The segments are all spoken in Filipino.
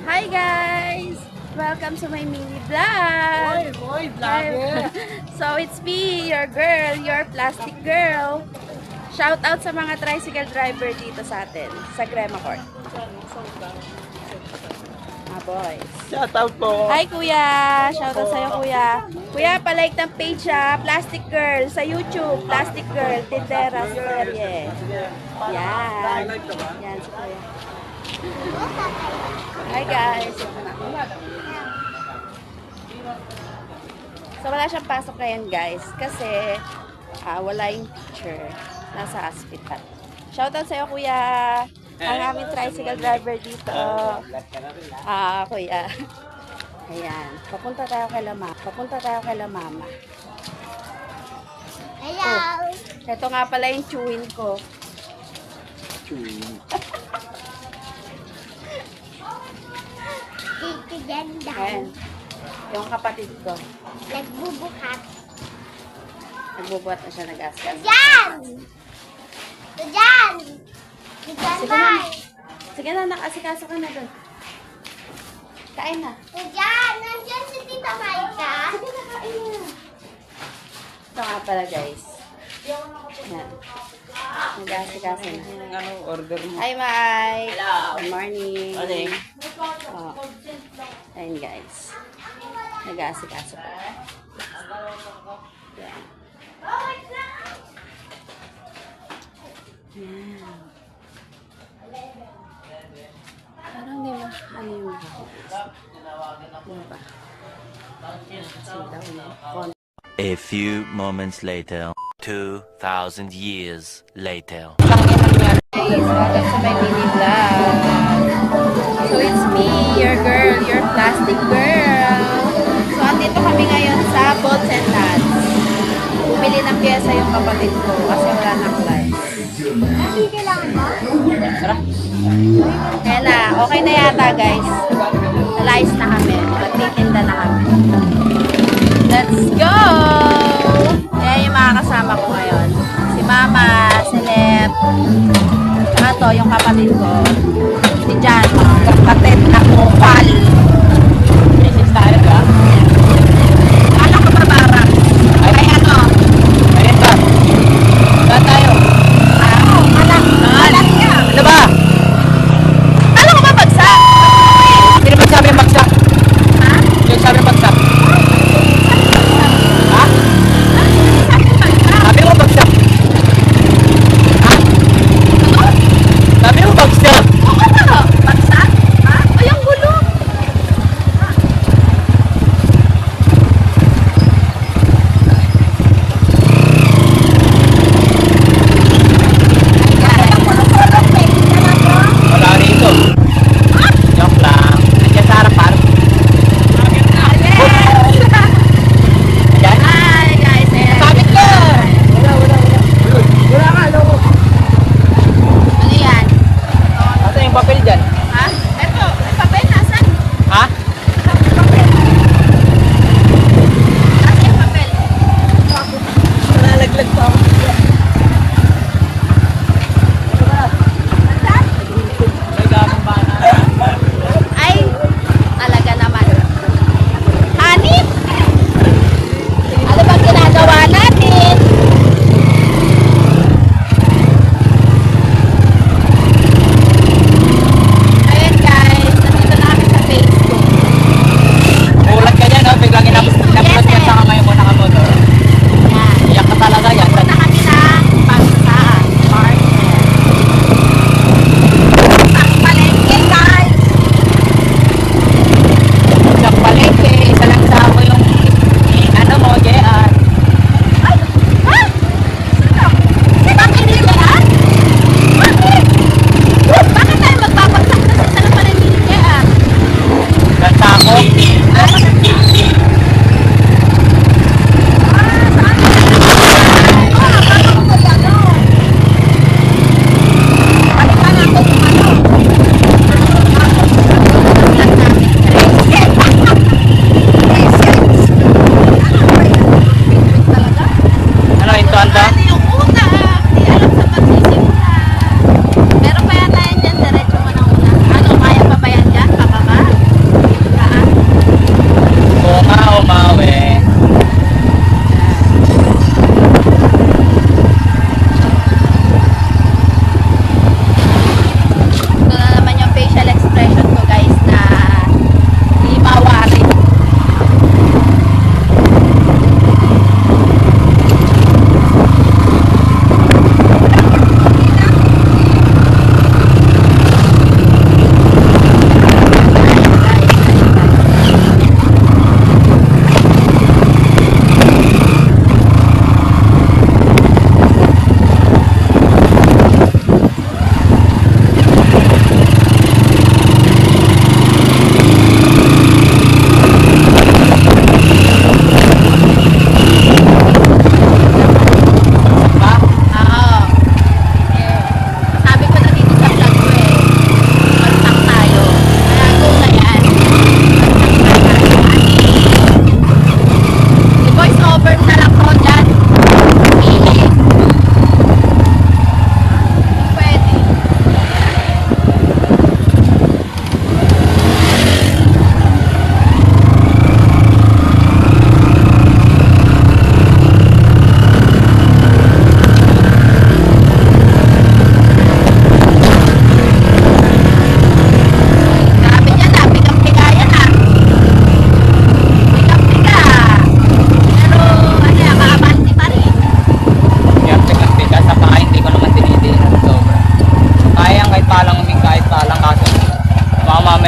Hi guys! Welcome to my mini vlog! Boy, vlogger! So it's me, your girl, your plastic girl. Shout out sa mga tricycle driver dito sa atin, sa Grema Court. Boys. Shout out po! Hi kuya! Shout out sa'yo kuya. Kuya, palike ng page ha, Plastic Girl sa YouTube. Plastic Girl, Tindera, Serye. Yan. Yan si kuya. Hi guys! So wala siyang pasok ngayon guys kasi wala yung teacher. Nasa hospital. Shoutout sa'yo kuya! Ang aming tricycle driver dito. Kuya. Ayan. Papunta tayo kay mama. Hello! Ito nga pala yung chewin ko. Dito dyan daw. Ayan. Yung kapatid ko. Nagbubuhat. Nagbubuhat na siya nag-askas. Dyan! Ito dyan! Dyan Sige ba? na. Sige na, nakasikaso ka na doon. Kain na. Ito dyan! Nandiyan si Tita Maika. Sige na, kain na. Ito nga pala guys. Ayan. Nag-asikaso na. Ano, order mo? Hi, Mike. Good morning. Morning. Oh. Ayun, guys. Nag-aasikaso pa. Yan. Yan. Parang di ba? Ano yung ano ba? A few moments later, 2,000 years later. Guys, welcome to my mini vlog. So it's me, your girl, your plastic girl. So andito kami ngayon sa Bolts and Nuts. Bumili ng pyesa yung kapatid ko kasi wala na class. Kasi kailangan ba? Kaya na, okay na yata guys. Nalayas na kami. Magtitinda na kami. Let's go! Kaya yung mga kasama ko ngayon. Si Mama, si Lep, saka to, yung kapatid ko. Si Jan, kapatid na kupal. Mrs. tayo ka? Ano ka babara? Ay ano? Ayun ba? Ba tayo? Malak niya. Ano ba? Ano ka ba bagsak? Sino magsabi yung bagsak? Ha? Yung sabi yung bagsak? Ha? Sabi mo bagsak? Ha? Sabi mo bagsak? Oo, bagsak?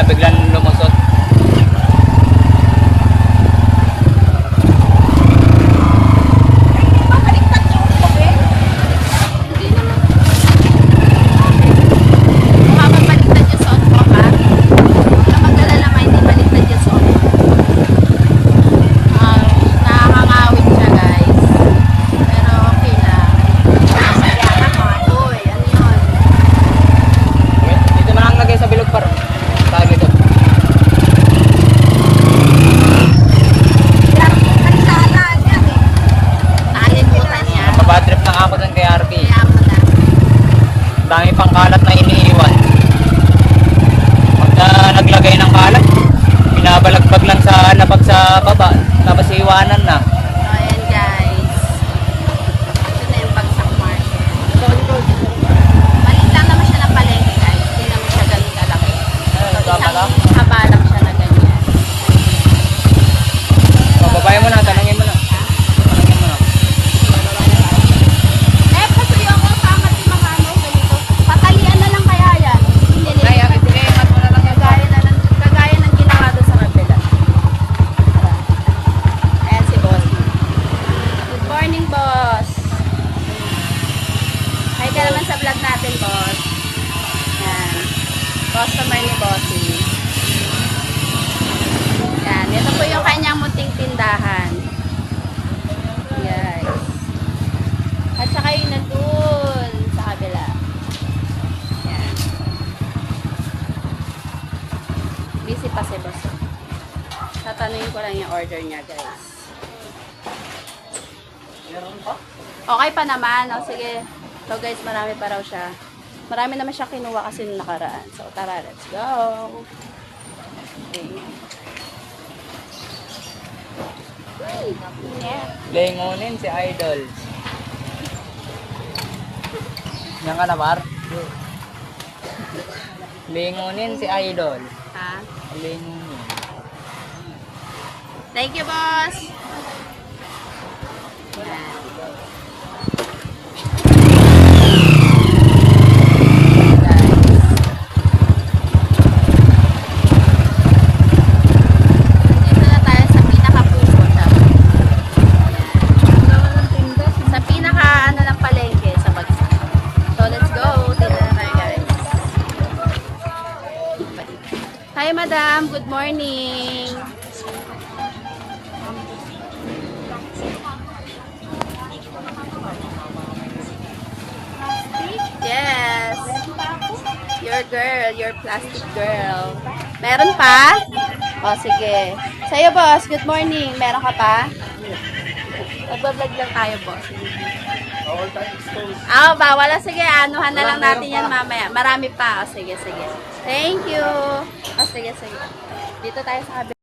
mamaya biglang lumusot. Baka mabaliktad yung suot mo, ha? Huwag ka mag-alala, ma, hindi baliktad yung suot mo. Nakakangawit siya, guys. Pero okay lang. Uy, ano yun? Dito na lang lagay sa bilog par. Tagi ito. Nakalimutan niya. Mabadrip na ako dun kay RP. Kaya mo na. Dami pang kalat na iniiwan. Pagka naglagay ng kalat, binabalagpag lang sa labag sa baba. Tapos iiwanan na. So, ayan, guys. Ito na yung bagsak market. Maliit lang naman siya ng palengke, guys. Hindi naman siya ganun kalaki. So, tama lang. isang haba lang siya na ganyan. Bababae mo na, tanongin mo na. Tanongin mo na. Eh, kasi yung pangat yung mga ano, ganito. Patalian na lang kaya yan. Hindi Ay, nila. itinengat mo na lang yan. Kagaya ng ginawa doon sa kabila. Ayan si boss. Good morning, boss. Hi ka naman sa vlog natin, boss. Yan. Customer ni bossy. Yan. Ito po yung kanyang munting tindahan. Guys. At saka yung nandun sa kabila. Yan. Busy pa si boss. Tatanungin ko lang yung order niya, guys. Okay pa naman. O, sige. So, guys, marami pa raw siya. Marami naman siya kinuha kasi nung nakaraan. So, tara, let's go. Okay. Yeah. Lingunin si Idol. Yan ka na, par? Lingunin si Idol. Ha? Lingunin. Thank you, boss. Yan. Dito na tayo sa pinaka-puso siya. Sa pinaka ano ng palengke sa bagsak. So let's go. Dito na tayo, guys. Hi, madam. Good morning. Yes. Your girl, your plastic girl. Meron pa? O, sige. Sa'yo, boss. Good morning. Meron ka pa? Nagbablog lang tayo, boss. Bawala. Sige, anuhan na lang natin yan mamaya. Marami pa. O, sige, sige. Thank you. O, sige, sige. Dito tayo sa kabila.